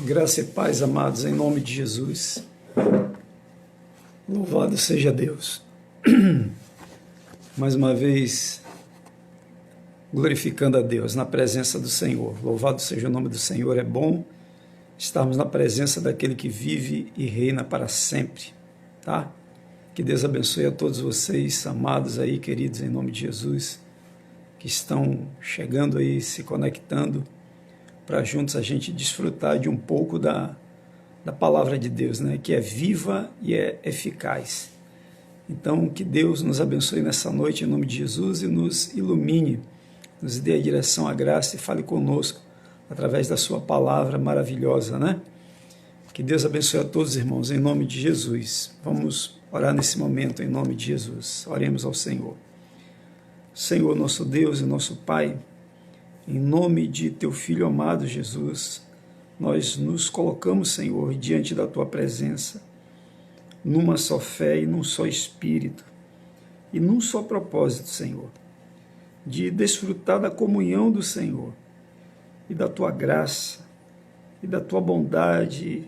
Graça e paz, amados, em nome de Jesus. Louvado seja Deus. Mais uma vez, glorificando a Deus na presença do Senhor. Louvado seja o nome do Senhor. É bom estarmos na presença daquele que vive e reina para sempre, tá? Que Deus abençoe a todos vocês, amados aí, queridos, em nome de Jesus, que estão chegando aí, se conectando, para juntos a gente desfrutar de um pouco da palavra de Deus, né? Que é viva e é eficaz. Então, que Deus nos abençoe nessa noite, em nome de Jesus, e nos ilumine, nos dê a direção, a graça e fale conosco, através da sua palavra maravilhosa, né? Que Deus abençoe a todos, irmãos, em nome de Jesus. Vamos orar nesse momento, em nome de Jesus. Oremos ao Senhor. Senhor, nosso Deus e nosso Pai, em nome de Teu Filho amado Jesus, nós nos colocamos, Senhor, diante da Tua presença, numa só fé e num só Espírito, e num só propósito, Senhor, de desfrutar da comunhão do Senhor, e da Tua graça, e da Tua bondade,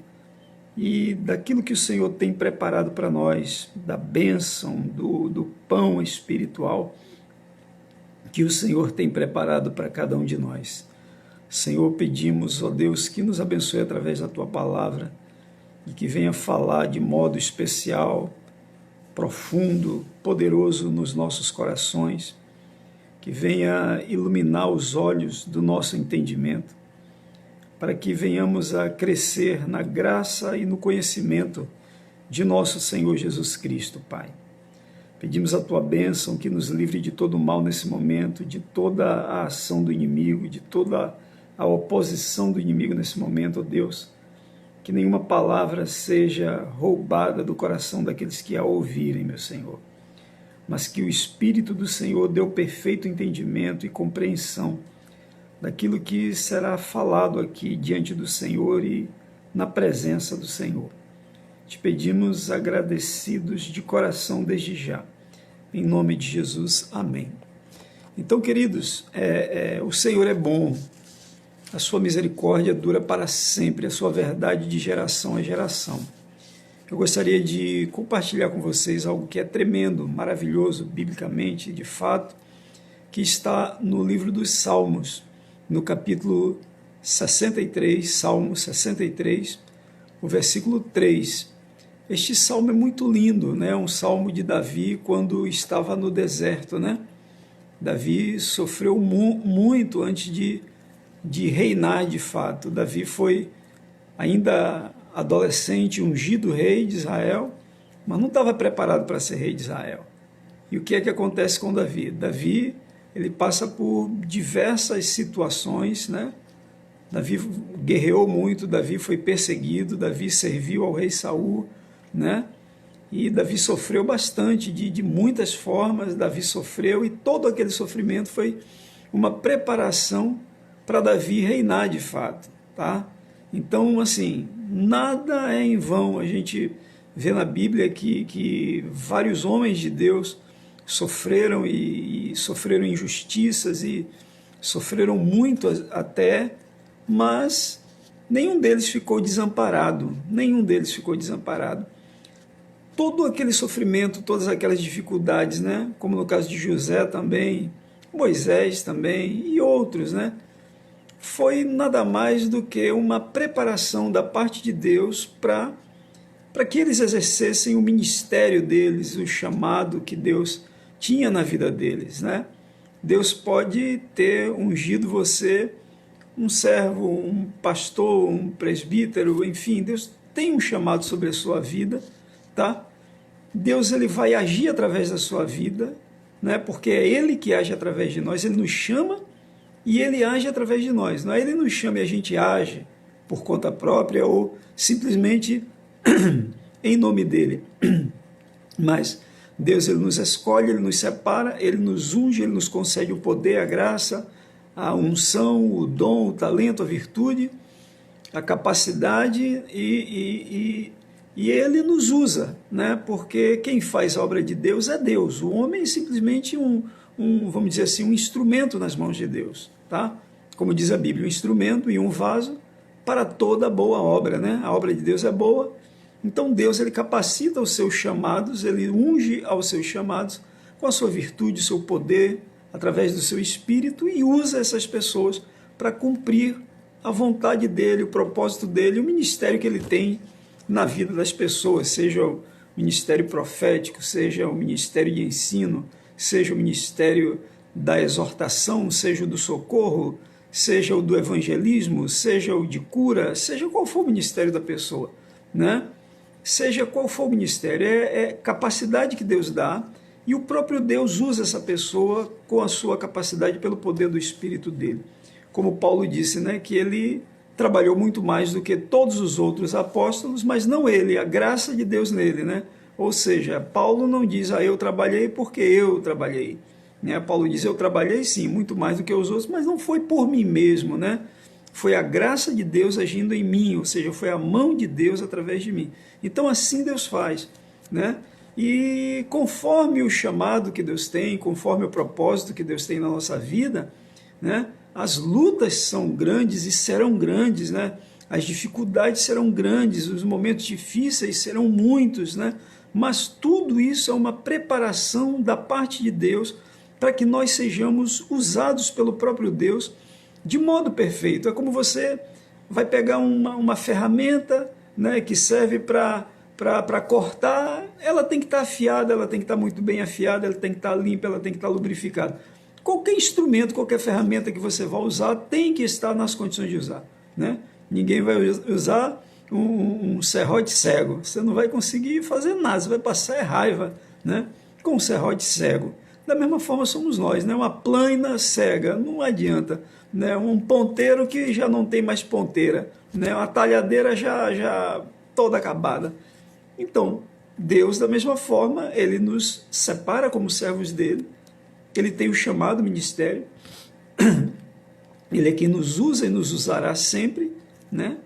e daquilo que o Senhor tem preparado para nós, da bênção, do pão espiritual, que o Senhor tem preparado para cada um de nós. Senhor, pedimos, ó Deus, que nos abençoe através da Tua palavra e que venha falar de modo especial, profundo, poderoso nos nossos corações, que venha iluminar os olhos do nosso entendimento, para que venhamos a crescer na graça e no conhecimento de nosso Senhor Jesus Cristo, Pai. Pedimos a Tua bênção que nos livre de todo o mal nesse momento, de toda a ação do inimigo, de toda a oposição do inimigo nesse momento, ó Deus. Que nenhuma palavra seja roubada do coração daqueles que a ouvirem, meu Senhor. Mas que o Espírito do Senhor dê o perfeito entendimento e compreensão daquilo que será falado aqui diante do Senhor e na presença do Senhor. Te pedimos agradecidos de coração desde já. Em nome de Jesus, amém. Então, queridos, o Senhor é bom, a sua misericórdia dura para sempre, a sua verdade de geração a geração. Eu gostaria de compartilhar com vocês algo que é tremendo, maravilhoso, biblicamente, de fato, que está no livro dos Salmos, no capítulo 63, Salmo 63, o versículo 3. Este salmo é muito lindo, né? Um salmo de Davi quando estava no deserto, né? Davi sofreu muito antes de reinar de fato. Davi foi ainda adolescente, ungido rei de Israel, mas não estava preparado para ser rei de Israel. E o que é que acontece com Davi? Davi, ele passa por diversas situações, né? Davi guerreou muito, Davi foi perseguido, Davi serviu ao rei Saul, né? E Davi sofreu bastante, de muitas formas. Davi sofreu, e todo aquele sofrimento foi uma preparação para Davi reinar de fato, tá? Então, assim, nada é em vão. A gente vê na Bíblia que vários homens de Deus sofreram e sofreram injustiças e sofreram muito até, mas nenhum deles ficou desamparado, Todo aquele sofrimento, todas aquelas dificuldades, né? Como no caso de José também, Moisés também e outros, né? Foi nada mais do que uma preparação da parte de Deus para que eles exercessem o ministério deles, o chamado que Deus tinha na vida deles, né? Deus pode ter ungido você, um servo, um pastor, um presbítero, enfim, Deus tem um chamado sobre a sua vida, tá? Deus, ele vai agir através da sua vida, né? Porque é Ele que age através de nós. Ele nos chama e Ele age através de nós. Não é Ele nos chama e a gente age por conta própria ou simplesmente em nome dEle. Mas Deus, ele nos escolhe, Ele nos separa, Ele nos unge, Ele nos concede o poder, a graça, a unção, o dom, o talento, a virtude, a capacidade e Ele nos usa, né? Porque quem faz a obra de Deus é Deus. O homem é simplesmente vamos dizer assim, um instrumento nas mãos de Deus, tá? Como diz a Bíblia, um instrumento e um vaso para toda boa obra, né? A obra de Deus é boa. Então Deus, ele capacita os seus chamados, ele unge aos seus chamados com a sua virtude, o seu poder, através do seu espírito, e usa essas pessoas para cumprir a vontade dele, o propósito dele, o ministério que ele tem na vida das pessoas, seja o ministério profético, seja o ministério de ensino, seja o ministério da exortação, seja o do socorro, seja o do evangelismo, seja o de cura, seja qual for o ministério da pessoa, né? Seja qual for o ministério, é capacidade que Deus dá, e o próprio Deus usa essa pessoa com a sua capacidade pelo poder do Espírito dele. Como Paulo disse, né, que ele trabalhou muito mais do que todos os outros apóstolos, mas não ele, a graça de Deus nele, né? Ou seja, Paulo não diz, eu trabalhei porque eu trabalhei. Né? Paulo diz, eu trabalhei sim, muito mais do que os outros, mas não foi por mim mesmo, né? Foi a graça de Deus agindo em mim, ou seja, foi a mão de Deus através de mim. Então assim Deus faz, né? E conforme o chamado que Deus tem, conforme o propósito que Deus tem na nossa vida, né? As lutas são grandes e serão grandes, né? As dificuldades serão grandes, os momentos difíceis serão muitos, né? Mas tudo isso é uma preparação da parte de Deus para que nós sejamos usados pelo próprio Deus de modo perfeito. É como você vai pegar uma ferramenta, né, que serve para cortar, ela tem que estar afiada, ela tem que estar muito bem afiada, ela tem que estar limpa, ela tem que estar lubrificada. Qualquer instrumento, qualquer ferramenta que você vai usar tem que estar nas condições de usar, né? Ninguém vai usar um serrote cego, você não vai conseguir fazer nada, você vai passar raiva, né, com um serrote cego. Da mesma forma somos nós, né? Uma plana cega, não adianta, né? Um ponteiro que já não tem mais ponteira, né? Uma talhadeira já toda acabada. Então, Deus, da mesma forma, ele nos separa como servos dele, ele tem o chamado ministério, ele é quem nos usa e nos usará sempre, né?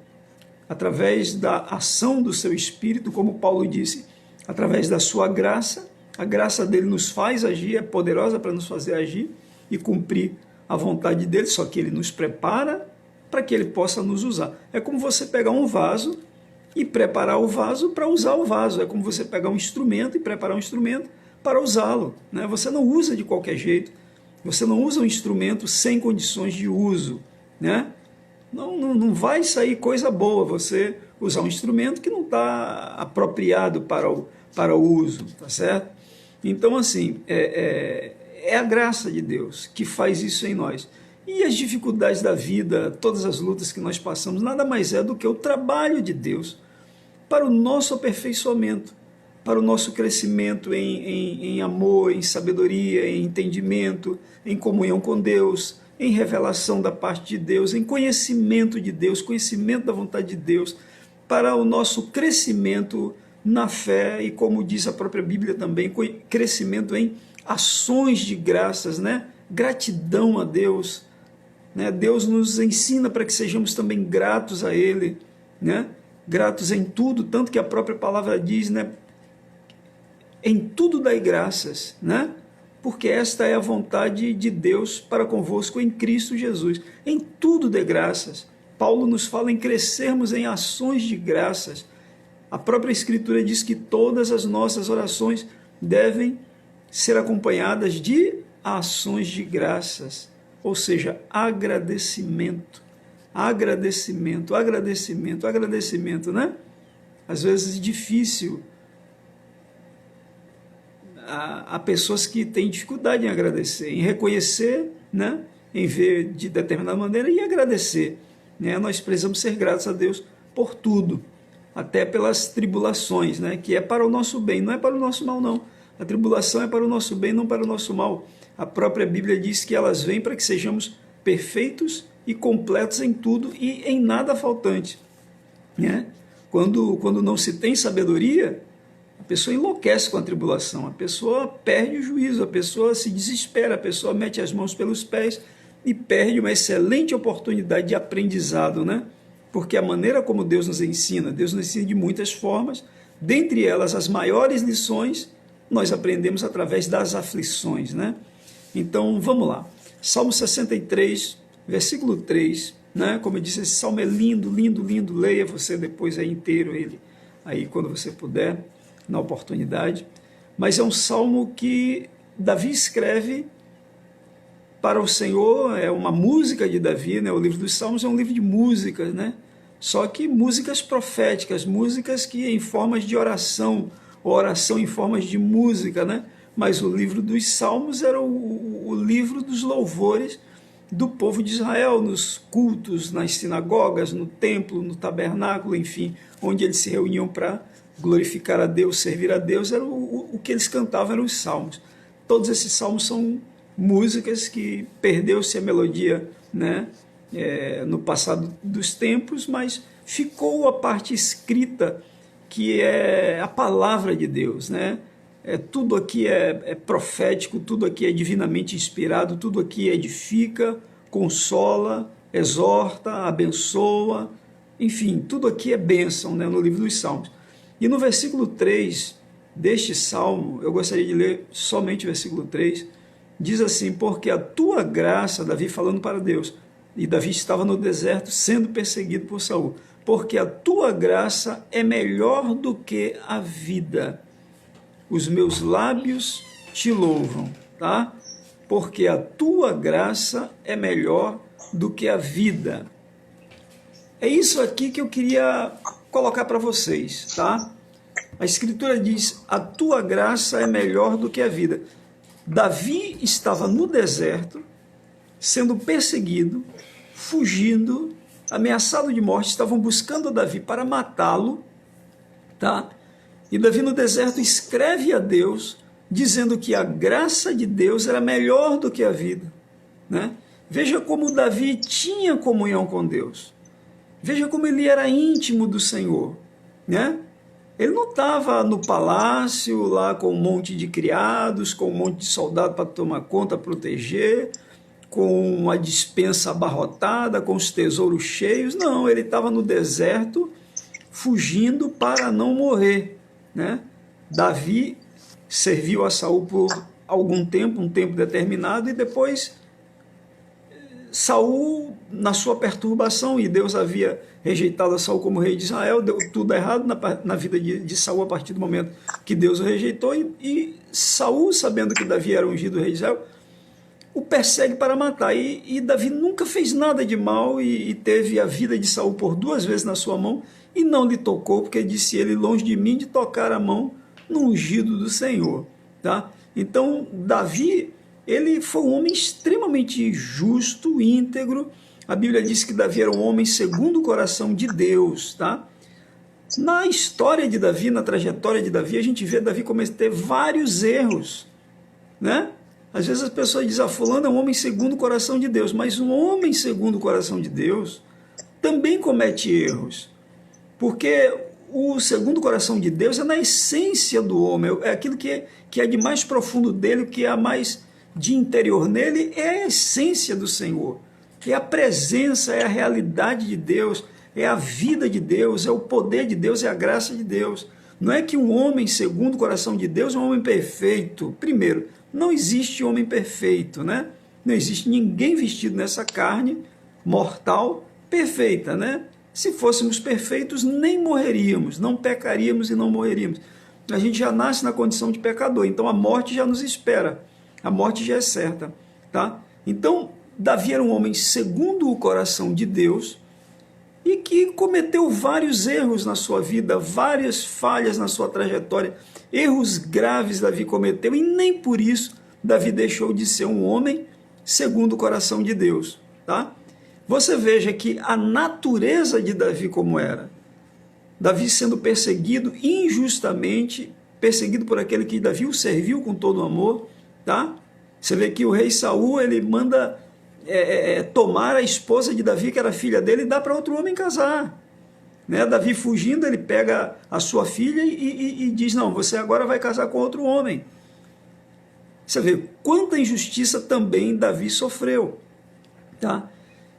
Através da ação do seu Espírito, como Paulo disse, através da sua graça. A graça dele nos faz agir, é poderosa para nos fazer agir e cumprir a vontade dele, só que ele nos prepara para que ele possa nos usar. É como você pegar um vaso e preparar o vaso para usar o vaso. É como você pegar um instrumento e preparar um instrumento para usá-lo, né? Você não usa de qualquer jeito, você não usa um instrumento sem condições de uso, né? Não vai sair coisa boa você usar um instrumento que não está apropriado para o uso, tá certo? Então, assim, é a graça de Deus que faz isso em nós. E as dificuldades da vida, todas as lutas que nós passamos, nada mais é do que o trabalho de Deus para o nosso aperfeiçoamento, para o nosso crescimento em amor, em sabedoria, em entendimento, em comunhão com Deus, em revelação da parte de Deus, em conhecimento de Deus, conhecimento da vontade de Deus, para o nosso crescimento na fé e, como diz a própria Bíblia também, crescimento em ações de graças, né? Gratidão a Deus, né? Deus nos ensina para que sejamos também gratos a Ele, né? Gratos em tudo, tanto que a própria palavra diz, né? Em tudo dai graças, né? Porque esta é a vontade de Deus para convosco em Cristo Jesus. Em tudo dê graças. Paulo nos fala em crescermos em ações de graças. A própria Escritura diz que todas as nossas orações devem ser acompanhadas de ações de graças, ou seja, agradecimento, agradecimento, agradecimento, agradecimento, né? Às vezes é difícil. Há pessoas que têm dificuldade em agradecer, em reconhecer, né? Em ver de determinada maneira e agradecer, né? Nós precisamos ser gratos a Deus por tudo, até pelas tribulações, né? Que é para o nosso bem, não é para o nosso mal, não. A tribulação é para o nosso bem, não para o nosso mal. A própria Bíblia diz que elas vêm para que sejamos perfeitos e completos em tudo e em nada faltante, né? Quando não se tem sabedoria, a pessoa enlouquece com a tribulação, a pessoa perde o juízo, a pessoa se desespera, a pessoa mete as mãos pelos pés e perde uma excelente oportunidade de aprendizado, né? Porque a maneira como Deus nos ensina de muitas formas, dentre elas as maiores lições nós aprendemos através das aflições, né? Então vamos lá, Salmo 63, versículo 3, né? Como eu disse, esse salmo é lindo, lindo, lindo. Leia você depois aí inteiro ele, aí quando você puder, na oportunidade. Mas é um salmo que Davi escreve para o Senhor, é uma música de Davi, né? O livro dos Salmos é um livro de músicas, né? Só que músicas proféticas, músicas que em formas de oração, ou oração em formas de música, né? Mas o livro dos Salmos era o livro dos louvores do povo de Israel, nos cultos, nas sinagogas, no templo, no tabernáculo, enfim, onde eles se reuniam para glorificar a Deus, servir a Deus, era o que eles cantavam, eram os salmos. Todos esses salmos são músicas que perdeu-se a melodia, né, no passado dos tempos, mas ficou a parte escrita, que é a palavra de Deus, né? Tudo aqui é profético, tudo aqui é divinamente inspirado, tudo aqui edifica, consola, exorta, abençoa, enfim, tudo aqui é bênção, né, no livro dos Salmos. E no versículo 3 deste salmo, eu gostaria de ler somente o versículo 3, diz assim: porque a tua graça, Davi falando para Deus, e Davi estava no deserto sendo perseguido por Saul, porque a tua graça é melhor do que a vida. Os meus lábios te louvam, tá? Porque a tua graça é melhor do que a vida. É isso aqui que eu queria colocar para vocês, tá? A Escritura diz: a tua graça é melhor do que a vida. Davi estava no deserto, sendo perseguido, fugindo, ameaçado de morte, estavam buscando Davi para matá-lo, tá? E Davi no deserto escreve a Deus, dizendo que a graça de Deus era melhor do que a vida, né? Veja como Davi tinha comunhão com Deus. Veja como ele era íntimo do Senhor, né? Ele não estava no palácio, lá com um monte de criados, com um monte de soldados para tomar conta, proteger, com uma despensa abarrotada, com os tesouros cheios. Não, ele estava no deserto, fugindo para não morrer, né? Davi serviu a Saul por algum tempo, um tempo determinado, e depois Saul, na sua perturbação, e Deus havia rejeitado a Saul como rei de Israel, deu tudo errado na vida de Saul a partir do momento que Deus o rejeitou, e Saul, sabendo que Davi era ungido rei de Israel, o persegue para matar, e Davi nunca fez nada de mal, e teve a vida de Saul por 2 vezes na sua mão, e não lhe tocou, porque disse ele: longe de mim de tocar a mão no ungido do Senhor, tá? Então Davi, ele foi um homem extremamente justo, íntegro. A Bíblia diz que Davi era um homem segundo o coração de Deus, tá? Na história de Davi, na trajetória de Davi, a gente vê Davi cometer vários erros, né? Às vezes as pessoas dizem: fulano é um homem segundo o coração de Deus, mas um homem segundo o coração de Deus também comete erros, porque o segundo coração de Deus é na essência do homem, é aquilo que é de mais profundo dele, o que é mais de interior nele, é a essência do Senhor, é a presença, é a realidade de Deus, é a vida de Deus, é o poder de Deus, é a graça de Deus. Não é que um homem segundo o coração de Deus é um homem perfeito. Primeiro, não existe homem perfeito, né? Não existe ninguém vestido nessa carne mortal perfeita, né? Se fôssemos perfeitos, nem morreríamos, não pecaríamos e não morreríamos. A gente já nasce na condição de pecador, então a morte já nos espera, a morte já é certa, tá? Então, Davi era um homem segundo o coração de Deus e que cometeu vários erros na sua vida, várias falhas na sua trajetória, erros graves Davi cometeu, e nem por isso Davi deixou de ser um homem segundo o coração de Deus, tá? Você veja que a natureza de Davi como era. Davi sendo perseguido injustamente, perseguido por aquele que Davi o serviu com todo o amor, tá? Você vê que o rei Saul, ele manda tomar a esposa de Davi, que era filha dele, e dá para outro homem casar, né? Davi fugindo, ele pega a sua filha e diz: não, você agora vai casar com outro homem. Você vê quanta injustiça também Davi sofreu, tá?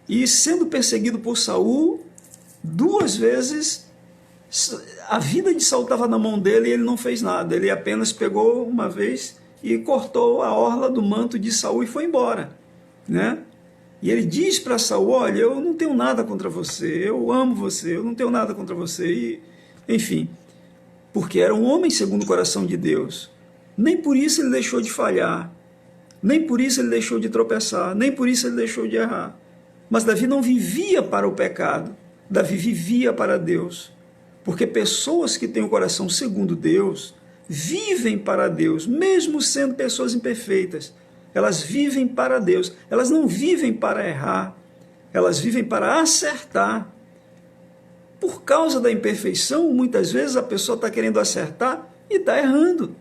E sendo perseguido por Saul 2 vezes, a vida de Saul estava na mão dele e ele não fez nada. Ele apenas pegou uma vez e cortou a orla do manto de Saul e foi embora, né? E ele diz para Saul, olha, eu não tenho nada contra você, eu amo você, eu não tenho nada contra você. E, enfim, porque era um homem segundo o coração de Deus. Nem por isso ele deixou de falhar, nem por isso ele deixou de tropeçar, nem por isso ele deixou de errar. Mas Davi não vivia para o pecado, Davi vivia para Deus. Porque pessoas que têm o coração segundo Deus, vivem para Deus, mesmo sendo pessoas imperfeitas. Elas vivem para Deus, elas não vivem para errar, elas vivem para acertar. Por causa da imperfeição, muitas vezes a pessoa está querendo acertar e está errando,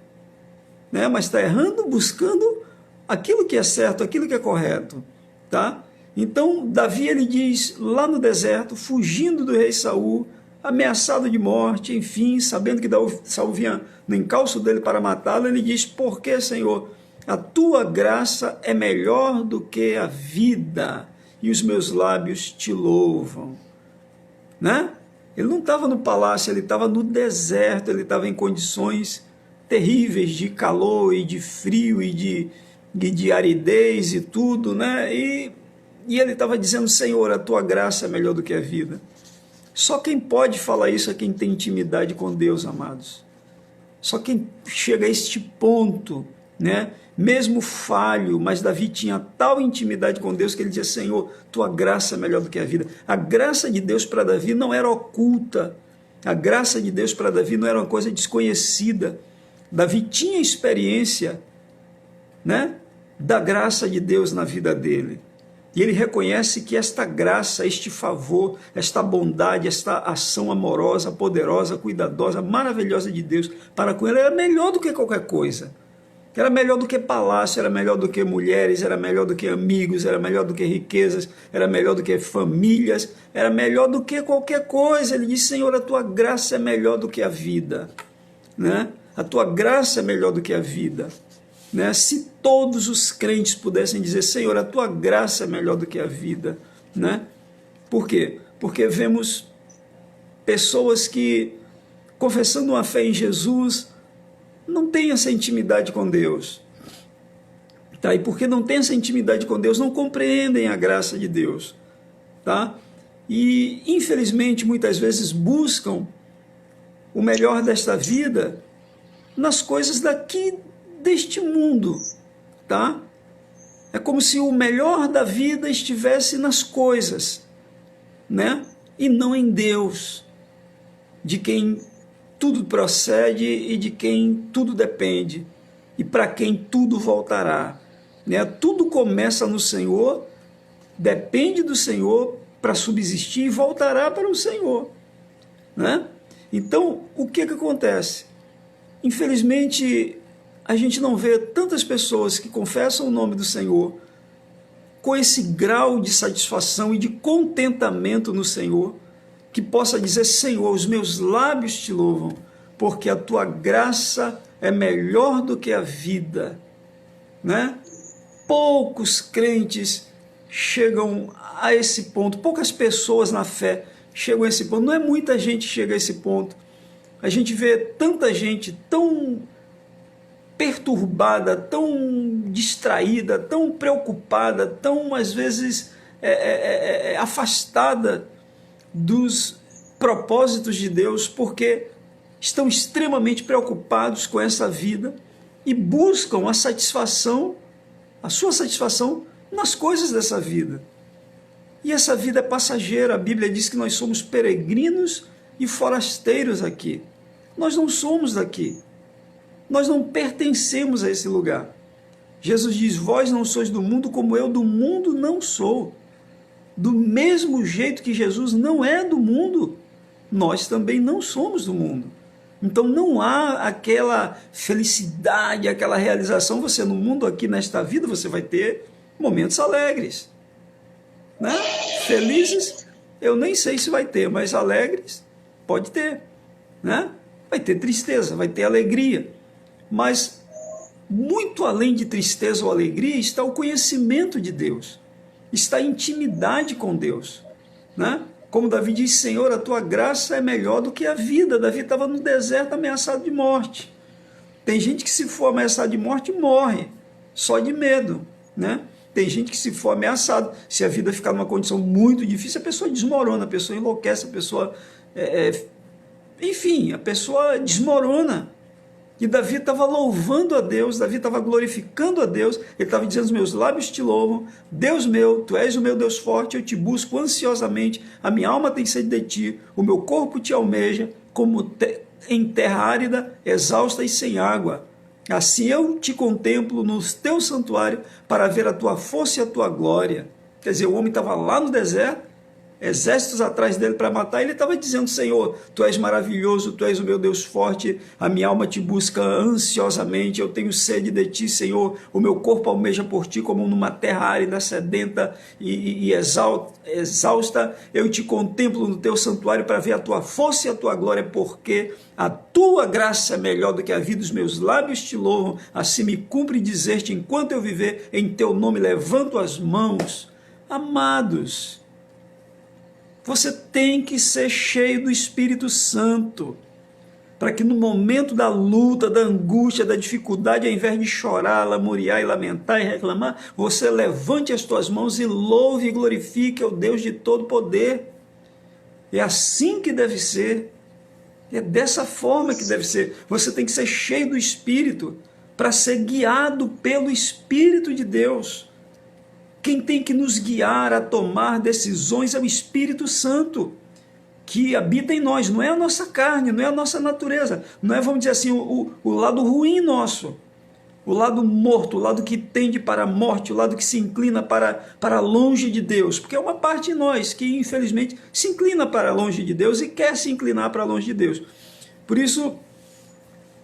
né? Mas está errando buscando aquilo que é certo, aquilo que é correto, tá? Então, Davi, ele diz, lá no deserto, fugindo do rei Saul, ameaçado de morte, enfim, sabendo que Saul vinha no encalço dele para matá-lo, ele diz, por que, Senhor? A tua graça é melhor do que a vida, e os meus lábios te louvam. Né? Ele não estava no palácio, ele estava no deserto, ele estava em condições terríveis de calor e de frio e de aridez e tudo, né? E ele estava dizendo, Senhor, a tua graça é melhor do que a vida. Só quem pode falar isso é quem tem intimidade com Deus, amados. Só quem chega a este ponto, né? Mesmo falho, mas Davi tinha tal intimidade com Deus que ele dizia, Senhor, tua graça é melhor do que a vida. A graça de Deus para Davi não era oculta, a graça de Deus para Davi não era uma coisa desconhecida. Davi tinha experiência, né, da graça de Deus na vida dele. E ele reconhece que esta graça, este favor, esta bondade, esta ação amorosa, poderosa, cuidadosa, maravilhosa de Deus para com ele era melhor do que qualquer coisa. Era melhor do que palácio, era melhor do que mulheres, era melhor do que amigos, era melhor do que riquezas, era melhor do que famílias, era melhor do que qualquer coisa. Ele diz, Senhor, a tua graça é melhor do que a vida, né? A tua graça é melhor do que a vida, né? Se todos os crentes pudessem dizer, Senhor, a tua graça é melhor do que a vida, né? Por quê? Porque vemos pessoas que, confessando uma fé em Jesus, não tem essa intimidade com Deus, tá? E porque não tem essa intimidade com Deus, não compreendem a graça de Deus, tá? E infelizmente muitas vezes buscam o melhor desta vida nas coisas daqui deste mundo, tá? É como se o melhor da vida estivesse nas coisas, né? E não em Deus, de quem tudo procede e de quem tudo depende, e para quem tudo voltará, né? Tudo começa no Senhor, depende do Senhor para subsistir e voltará para o Senhor, né? Então, o que acontece? Infelizmente, a gente não vê tantas pessoas que confessam o nome do Senhor com esse grau de satisfação e de contentamento no Senhor, que possa dizer, Senhor, os meus lábios te louvam, porque a tua graça é melhor do que a vida, né? Poucos crentes chegam a esse ponto, poucas pessoas na fé chegam a esse ponto, não é muita gente que chega a esse ponto. A gente vê tanta gente tão perturbada, tão distraída, tão preocupada, tão, às vezes, afastada dos propósitos de Deus, porque estão extremamente preocupados com essa vida e buscam a satisfação, a sua satisfação nas coisas dessa vida. E essa vida é passageira. A Bíblia diz que nós somos peregrinos e forasteiros aqui. Nós não somos daqui. Nós não pertencemos a esse lugar. Jesus diz, vós não sois do mundo como eu do mundo não sou. Do mesmo jeito que Jesus não é do mundo, nós também não somos do mundo. Então não há aquela felicidade, aquela realização. Você no mundo aqui, nesta vida, você vai ter momentos alegres, né? Felizes, eu nem sei se vai ter, mas alegres, pode ter, né? Vai ter tristeza, vai ter alegria. Mas muito além de tristeza ou alegria está o conhecimento de Deus, está a intimidade com Deus, né? Como Davi diz, Senhor, a tua graça é melhor do que a vida. Davi estava no deserto ameaçado de morte. Tem gente que se for ameaçado de morte, morre, só de medo, né? Tem gente que, se for ameaçado, se a vida ficar numa condição muito difícil, a pessoa desmorona, a pessoa enlouquece, a pessoa... enfim, a pessoa desmorona. E Davi estava louvando a Deus, Davi estava glorificando a Deus, ele estava dizendo: os meus lábios te louvam, Deus meu, tu és o meu Deus forte, eu te busco ansiosamente, a minha alma tem sede de ti, o meu corpo te almeja, como em terra árida, exausta e sem água. Assim eu te contemplo no teu santuário, para ver a tua força e a tua glória. Quer dizer, o homem estava lá no deserto, exércitos atrás dele para matar, ele estava dizendo: Senhor, tu és maravilhoso, tu és o meu Deus forte, a minha alma te busca ansiosamente, eu tenho sede de ti, Senhor, o meu corpo almeja por ti, como numa terra árida, sedenta e exausta, eu te contemplo no teu santuário para ver a tua força e a tua glória, porque a tua graça é melhor do que a vida, os meus lábios te louvam, assim me cumpre dizer-te, enquanto eu viver, em teu nome levanto as mãos. Amados, você tem que ser cheio do Espírito Santo, para que no momento da luta, da angústia, da dificuldade, ao invés de chorar, lamuriar e lamentar e reclamar, você levante as tuas mãos e louve e glorifique ao Deus de todo poder. É assim que deve ser, é dessa forma que deve ser. Você tem que ser cheio do Espírito, para ser guiado pelo Espírito de Deus. Quem tem que nos guiar a tomar decisões é o Espírito Santo, que habita em nós, não é a nossa carne, não é a nossa natureza, não é, vamos dizer assim, o lado ruim nosso, o lado morto, o lado que tende para a morte, o lado que se inclina para longe de Deus, porque é uma parte de nós que, infelizmente, se inclina para longe de Deus e quer se inclinar para longe de Deus. Por isso,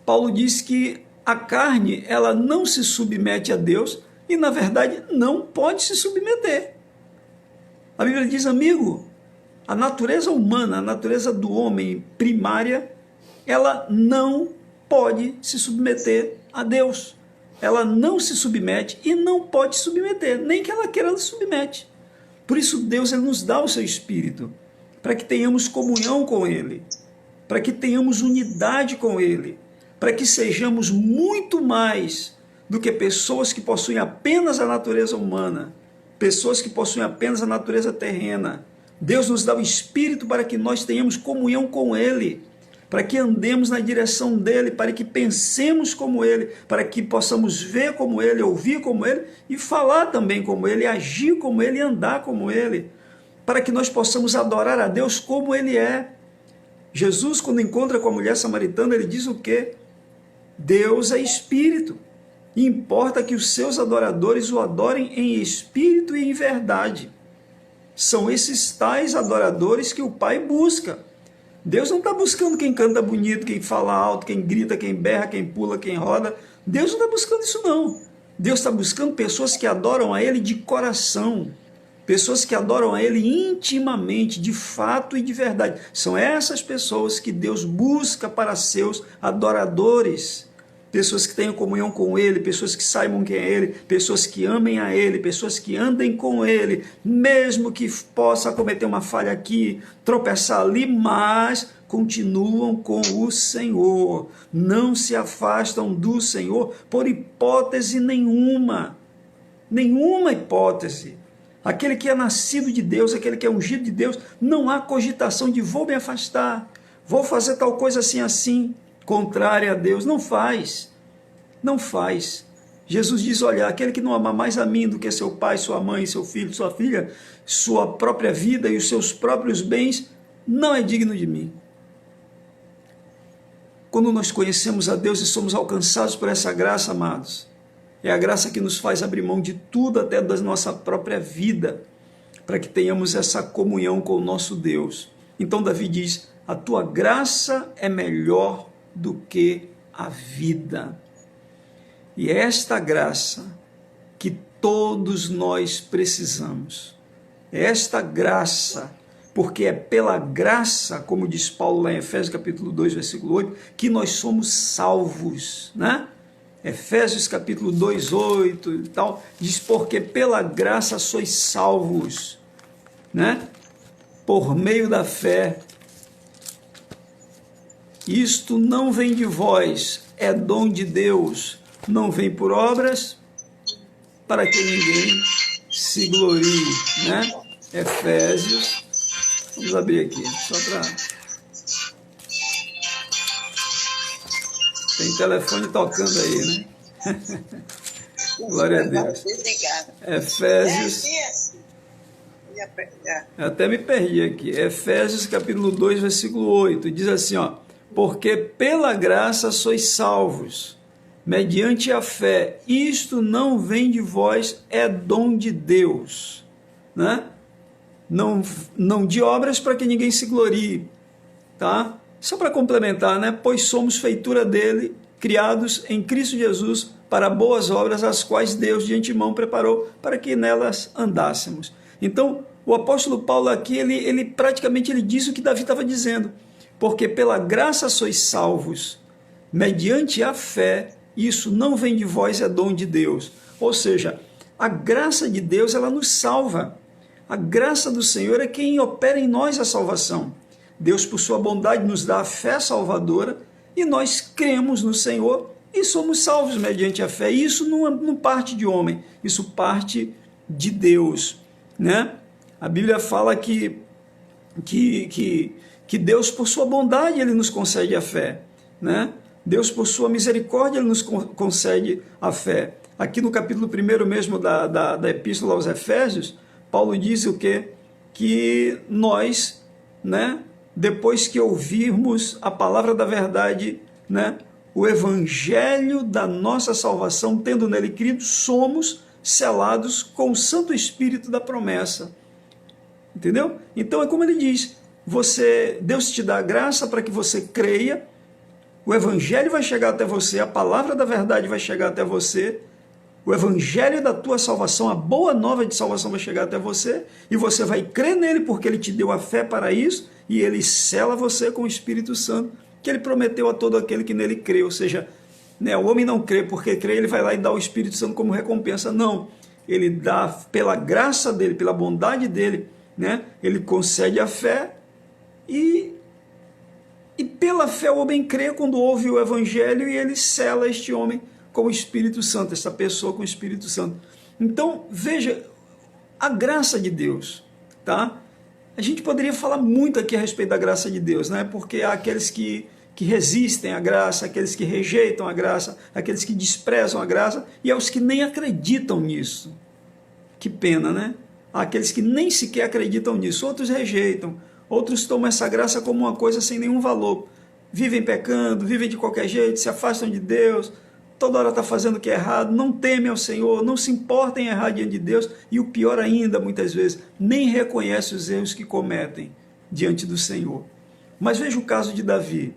Paulo diz que a carne, ela não se submete a Deus, e, na verdade, não pode se submeter. A Bíblia diz: amigo, a natureza humana, a natureza do homem primária, ela não pode se submeter a Deus. Ela não se submete e não pode se submeter, nem que ela queira, ela se submete. Por isso Deus, ele nos dá o seu Espírito, para que tenhamos comunhão com Ele, para que tenhamos unidade com Ele, para que sejamos muito mais do que pessoas que possuem apenas a natureza humana, pessoas que possuem apenas a natureza terrena. Deus nos dá o Espírito para que nós tenhamos comunhão com Ele, para que andemos na direção dEle, para que pensemos como Ele, para que possamos ver como Ele, ouvir como Ele, e falar também como Ele, agir como Ele, e andar como Ele, para que nós possamos adorar a Deus como Ele é. Jesus, quando encontra com a mulher samaritana, ele diz o quê? Deus é Espírito. Importa que os seus adoradores o adorem em espírito e em verdade. São esses tais adoradores que o Pai busca. Deus não está buscando quem canta bonito, quem fala alto, quem grita, quem berra, quem pula, quem roda. Deus não está buscando isso não. Deus está buscando pessoas que adoram a Ele de coração. Pessoas que adoram a Ele intimamente, de fato e de verdade. São essas pessoas que Deus busca para seus adoradores. Pessoas que tenham comunhão com Ele, pessoas que saibam quem é Ele, pessoas que amem a Ele, pessoas que andem com Ele, mesmo que possa cometer uma falha aqui, tropeçar ali, mas continuam com o Senhor, não se afastam do Senhor por hipótese nenhuma, nenhuma hipótese. Aquele que é nascido de Deus, aquele que é ungido de Deus, não há cogitação de vou me afastar, vou fazer tal coisa assim, assim, contrária a Deus. Não faz, não faz. Jesus diz: olha, aquele que não ama mais a mim do que seu pai, sua mãe, seu filho, sua filha, sua própria vida e os seus próprios bens, não é digno de mim. Quando nós conhecemos a Deus e somos alcançados por essa graça, amados, é a graça que nos faz abrir mão de tudo, até da nossa própria vida, para que tenhamos essa comunhão com o nosso Deus. Então Davi diz: a tua graça é melhor do que a vida. E é esta graça que todos nós precisamos. É esta graça, porque é pela graça, como diz Paulo lá em Efésios capítulo 2, versículo 8, que nós somos salvos, né? Efésios capítulo 2, 8 e tal, diz: porque pela graça sois salvos, né? Por meio da fé. Isto não vem de vós, é dom de Deus, não vem por obras, para que ninguém se glorie, né? Efésios, vamos abrir aqui, só para... Tem telefone tocando aí, né? Glória a Deus. Efésios... Eu até me perdi aqui. Efésios capítulo 2, versículo 8, diz assim, ó: porque pela graça sois salvos, mediante a fé, isto não vem de vós, é dom de Deus, né? Não de obras para que ninguém se glorie, tá? Só para complementar, né? Pois somos feitura dele, criados em Cristo Jesus para boas obras, as quais Deus de antemão preparou para que nelas andássemos. Então, o apóstolo Paulo aqui, ele praticamente diz o que Davi estava dizendo, porque pela graça sois salvos, mediante a fé, isso não vem de vós, é dom de Deus. Ou seja, a graça de Deus, ela nos salva. A graça do Senhor é quem opera em nós a salvação. Deus, por sua bondade, nos dá a fé salvadora e nós cremos no Senhor e somos salvos mediante a fé. E isso não parte de homem, isso parte de Deus, né? A Bíblia fala que Deus, por sua bondade, ele nos concede a fé, né? Deus, por sua misericórdia, ele nos concede a fé. Aqui no capítulo 1 mesmo da Epístola aos Efésios, Paulo diz o quê? Que nós, né, depois que ouvirmos a palavra da verdade, né, o evangelho da nossa salvação, tendo nele crido, somos selados com o Santo Espírito da promessa. Entendeu? Então é como ele diz, Deus te dá a graça para que você creia, o evangelho vai chegar até você, a palavra da verdade vai chegar até você, o evangelho da tua salvação, a boa nova de salvação vai chegar até você, e você vai crer nele porque ele te deu a fé para isso, e ele sela você com o Espírito Santo, que ele prometeu a todo aquele que nele crê. Ou seja, né, o homem não crê porque crê, ele vai lá e dá o Espírito Santo como recompensa. Não, ele dá pela graça dele, pela bondade dele, né, ele concede a fé, e pela fé o homem crê quando ouve o evangelho, e ele sela este homem com o Espírito Santo, essa pessoa com o Espírito Santo. Então, veja, a graça de Deus, tá? A gente poderia falar muito aqui a respeito da graça de Deus, né? Porque há aqueles que resistem à graça, aqueles que rejeitam a graça, aqueles que desprezam a graça, e há os que nem acreditam nisso. Que pena, né? Há aqueles que nem sequer acreditam nisso, outros rejeitam, outros tomam essa graça como uma coisa sem nenhum valor. Vivem pecando, vivem de qualquer jeito, se afastam de Deus, toda hora está fazendo o que é errado, não temem ao Senhor, não se importam em errar diante de Deus, e o pior ainda, muitas vezes, nem reconhecem os erros que cometem diante do Senhor. Mas veja o caso de Davi.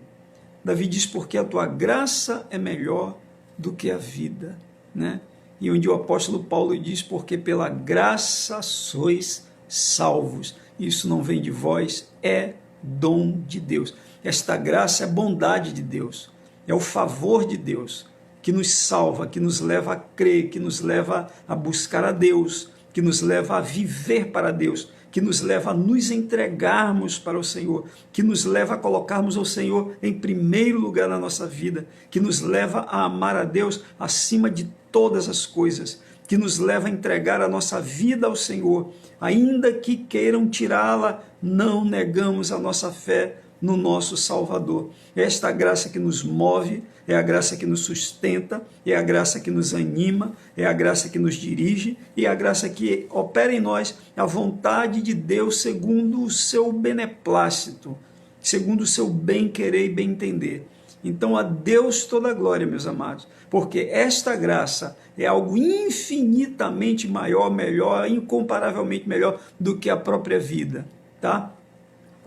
Davi diz, porque a tua graça é melhor do que a vida, né? E onde o apóstolo Paulo diz, porque pela graça sois salvos. Isso não vem de vós, é dom de Deus. Esta graça é bondade de Deus, é o favor de Deus, que nos salva, que nos leva a crer, que nos leva a buscar a Deus, que nos leva a viver para Deus, que nos leva a nos entregarmos para o Senhor, que nos leva a colocarmos o Senhor em primeiro lugar na nossa vida, que nos leva a amar a Deus acima de todas as coisas, que nos leva a entregar a nossa vida ao Senhor, ainda que queiram tirá-la, não negamos a nossa fé no nosso Salvador. Esta graça que nos move, é a graça que nos sustenta, é a graça que nos anima, é a graça que nos dirige, e é a graça que opera em nós a vontade de Deus segundo o seu beneplácito, segundo o seu bem-querer e bem-entender. Então, a Deus toda a glória, meus amados, porque esta graça é algo infinitamente maior, melhor, incomparavelmente melhor do que a própria vida, tá?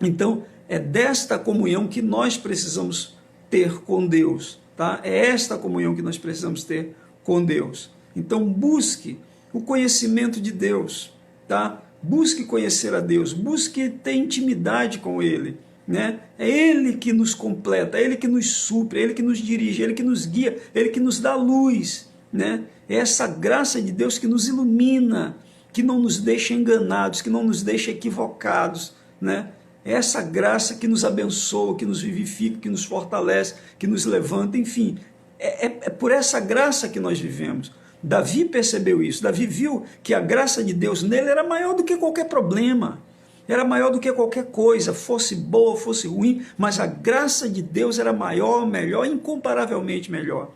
Então, é desta comunhão que nós precisamos ter com Deus, tá? É esta comunhão que nós precisamos ter com Deus. Então, busque o conhecimento de Deus, tá? Busque conhecer a Deus, busque ter intimidade com Ele, né? É Ele que nos completa, é Ele que nos supre, é Ele que nos dirige, é Ele que nos guia, é Ele que nos dá luz, né? É essa graça de Deus que nos ilumina, que não nos deixa enganados, que não nos deixa equivocados, né? É essa graça que nos abençoa, que nos vivifica, que nos fortalece, que nos levanta, enfim. É por essa graça que nós vivemos. Davi percebeu isso. Davi viu que a graça de Deus nele era maior do que qualquer problema, era maior do que qualquer coisa, fosse boa, fosse ruim, mas a graça de Deus era maior, melhor, incomparavelmente melhor.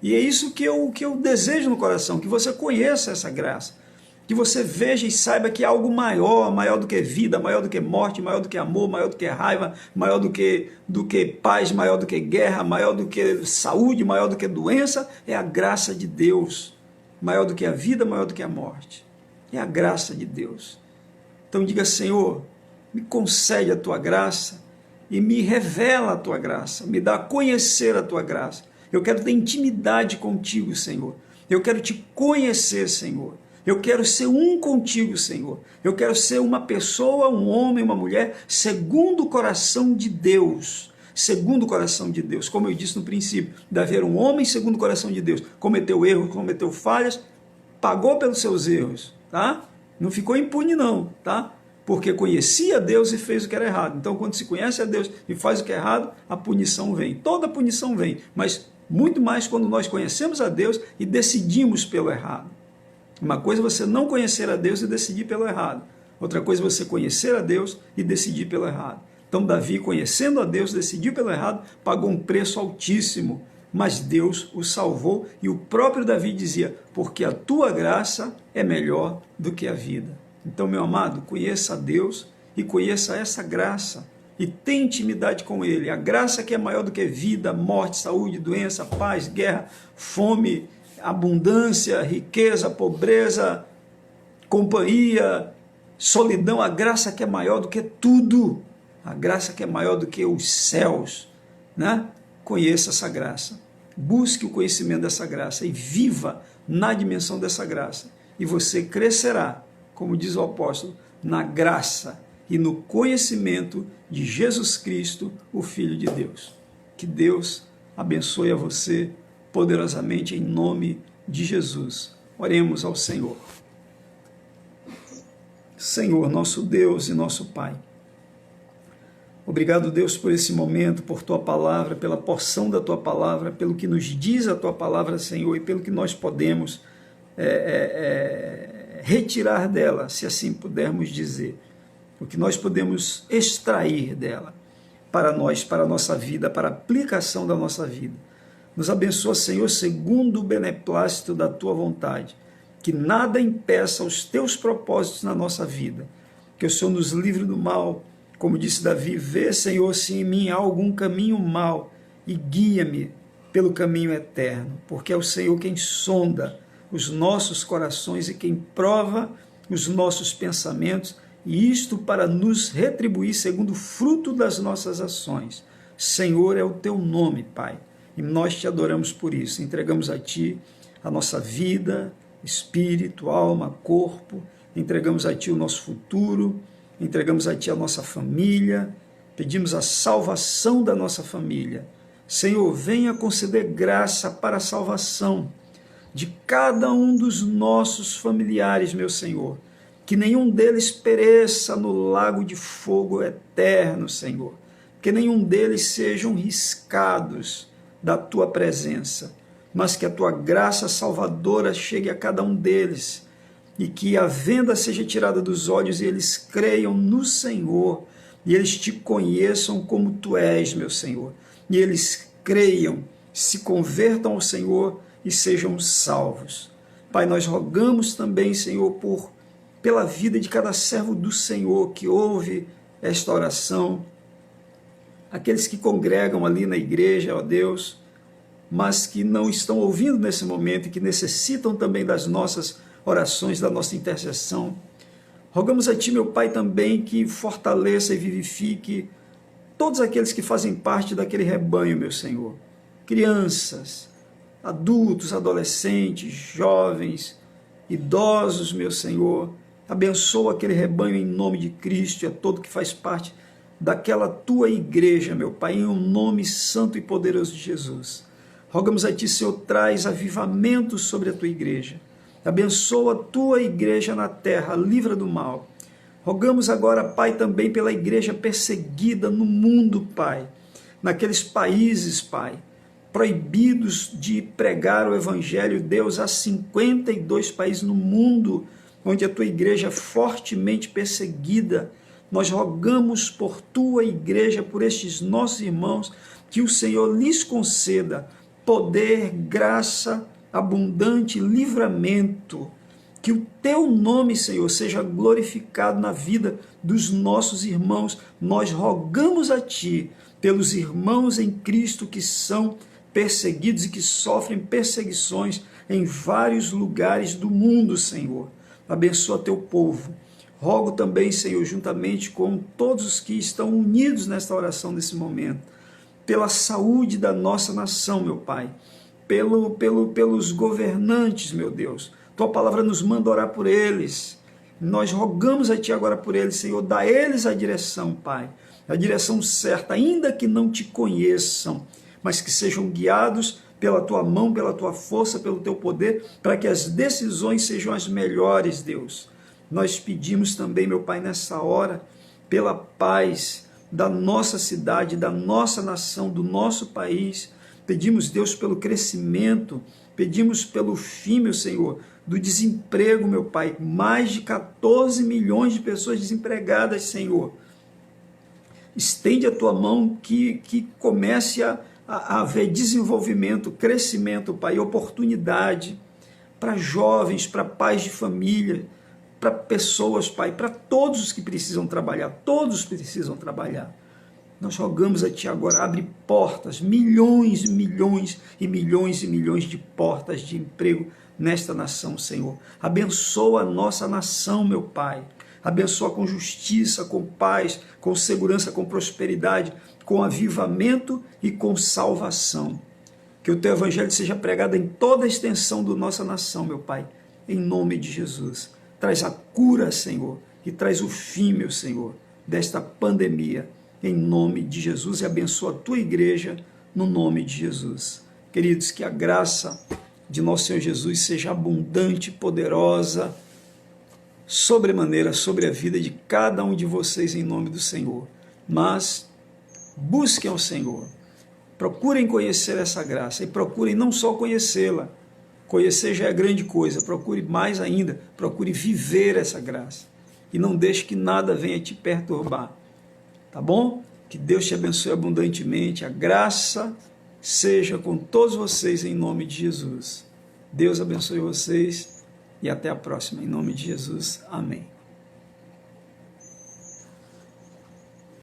E é isso que eu desejo no coração, que você conheça essa graça, que você veja e saiba que é algo maior, maior do que vida, maior do que morte, maior do que amor, maior do que raiva, maior do que paz, maior do que guerra, maior do que saúde, maior do que doença, é a graça de Deus, maior do que a vida, maior do que a morte, é a graça de Deus. Então diga: Senhor, me concede a tua graça e me revela a tua graça, me dá a conhecer a tua graça. Eu quero ter intimidade contigo, Senhor. Eu quero te conhecer, Senhor. Eu quero ser um contigo, Senhor. Eu quero ser uma pessoa, um homem, uma mulher, segundo o coração de Deus. Segundo o coração de Deus. Como eu disse no princípio, Davi era um homem segundo o coração de Deus. Cometeu erros, cometeu falhas, pagou pelos seus erros, tá? Não ficou impune não, tá? Porque conhecia Deus e fez o que era errado. Então, quando se conhece a Deus e faz o que é errado, a punição vem. Toda punição vem, mas muito mais quando nós conhecemos a Deus e decidimos pelo errado. Uma coisa é você não conhecer a Deus e decidir pelo errado. Outra coisa é você conhecer a Deus e decidir pelo errado. Então Davi, conhecendo a Deus, decidiu pelo errado, pagou um preço altíssimo, mas Deus o salvou, e o próprio Davi dizia: porque a tua graça é melhor do que a vida. Então, meu amado, conheça a Deus e conheça essa graça, e tenha intimidade com Ele. A graça que é maior do que vida, morte, saúde, doença, paz, guerra, fome, abundância, riqueza, pobreza, companhia, solidão. A graça que é maior do que tudo, a graça que é maior do que os céus, né? Conheça essa graça, busque o conhecimento dessa graça e viva na dimensão dessa graça, e você crescerá, como diz o apóstolo, na graça e no conhecimento de Jesus Cristo, o Filho de Deus. Que Deus abençoe a você poderosamente em nome de Jesus. Oremos ao Senhor. Senhor, nosso Deus e nosso Pai, obrigado, Deus, por esse momento, por Tua Palavra, pela porção da Tua Palavra, pelo que nos diz a Tua Palavra, Senhor, e pelo que nós podemos retirar dela, se assim pudermos dizer, o que nós podemos extrair dela para nós, para a nossa vida, para a aplicação da nossa vida. Nos abençoa, Senhor, segundo o beneplácito da Tua vontade, que nada impeça os Teus propósitos na nossa vida, que o Senhor nos livre do mal. Como disse Davi: vê, Senhor, se em mim há algum caminho mau e guia-me pelo caminho eterno, porque é o Senhor quem sonda os nossos corações e quem prova os nossos pensamentos, e isto para nos retribuir segundo o fruto das nossas ações. Senhor é o Teu nome, Pai, e nós Te adoramos por isso. Entregamos a Ti a nossa vida, espírito, alma, corpo, entregamos a Ti o nosso futuro, entregamos a Ti a nossa família, pedimos a salvação da nossa família. Senhor, venha conceder graça para a salvação de cada um dos nossos familiares, meu Senhor, que nenhum deles pereça no lago de fogo eterno, Senhor, que nenhum deles sejam riscados da Tua presença, mas que a Tua graça salvadora chegue a cada um deles, e que a venda seja tirada dos olhos e eles creiam no Senhor, e eles Te conheçam como Tu és, meu Senhor, e eles creiam, se convertam ao Senhor e sejam salvos. Pai, nós rogamos também, Senhor, pela vida de cada servo do Senhor que ouve esta oração, aqueles que congregam ali na igreja, ó Deus, mas que não estão ouvindo nesse momento e que necessitam também das nossas orações, da nossa intercessão. Rogamos a Ti, meu Pai, também que fortaleça e vivifique todos aqueles que fazem parte daquele rebanho, meu Senhor. Crianças, adultos, adolescentes, jovens, idosos, meu Senhor. Abençoa aquele rebanho em nome de Cristo e a todo que faz parte daquela Tua igreja, meu Pai, em um nome santo e poderoso de Jesus. Rogamos a Ti, Senhor, traz avivamento sobre a Tua igreja. Abençoa a Tua igreja na terra, livra do mal. Rogamos agora, Pai, também pela igreja perseguida no mundo, Pai, naqueles países, Pai, proibidos de pregar o Evangelho, Deus, há 52 países no mundo, onde a tua igreja é fortemente perseguida. Nós rogamos por tua igreja, por estes nossos irmãos, que o Senhor lhes conceda poder, graça, abundante livramento, que o teu nome, Senhor, seja glorificado na vida dos nossos irmãos. Nós rogamos a Ti pelos irmãos em Cristo que são perseguidos e que sofrem perseguições em vários lugares do mundo, Senhor. Abençoa teu povo. Rogo também, Senhor, juntamente com todos os que estão unidos nesta oração nesse momento, pela saúde da nossa nação, meu Pai, pelos governantes, meu Deus. Tua palavra nos manda orar por eles. Nós rogamos a Ti agora por eles, Senhor. Dá a eles a direção, Pai. A direção certa, ainda que não Te conheçam, mas que sejam guiados pela Tua mão, pela Tua força, pelo Teu poder, para que as decisões sejam as melhores, Deus. Nós pedimos também, meu Pai, nessa hora, pela paz da nossa cidade, da nossa nação, do nosso país. Pedimos, Deus, pelo crescimento, pedimos pelo fim, meu Senhor, do desemprego, meu Pai. Mais de 14 milhões de pessoas desempregadas, Senhor. Estende a Tua mão que comece a haver desenvolvimento, crescimento, Pai, oportunidade para jovens, para pais de família, para pessoas, Pai, para todos os que precisam trabalhar, todos precisam trabalhar. Nós rogamos a Ti agora, abre portas, milhões, milhões e milhões e milhões de portas de emprego nesta nação, Senhor. Abençoa a nossa nação, meu Pai. Abençoa com justiça, com paz, com segurança, com prosperidade, com avivamento e com salvação. Que o Teu Evangelho seja pregado em toda a extensão da nossa nação, meu Pai, em nome de Jesus. Traz a cura, Senhor, e traz o fim, meu Senhor, desta pandemia, em nome de Jesus, e abençoa a Tua igreja, no nome de Jesus. Queridos, que a graça de nosso Senhor Jesus seja abundante, poderosa, sobremaneira sobre a vida de cada um de vocês, em nome do Senhor. Mas busquem ao Senhor, procurem conhecer essa graça, e procurem não só conhecê-la, conhecer já é grande coisa, procure mais ainda, procure viver essa graça. E não deixe que nada venha te perturbar. Tá bom? Que Deus te abençoe abundantemente. A graça seja com todos vocês em nome de Jesus. Deus abençoe vocês e até a próxima. Em nome de Jesus. Amém.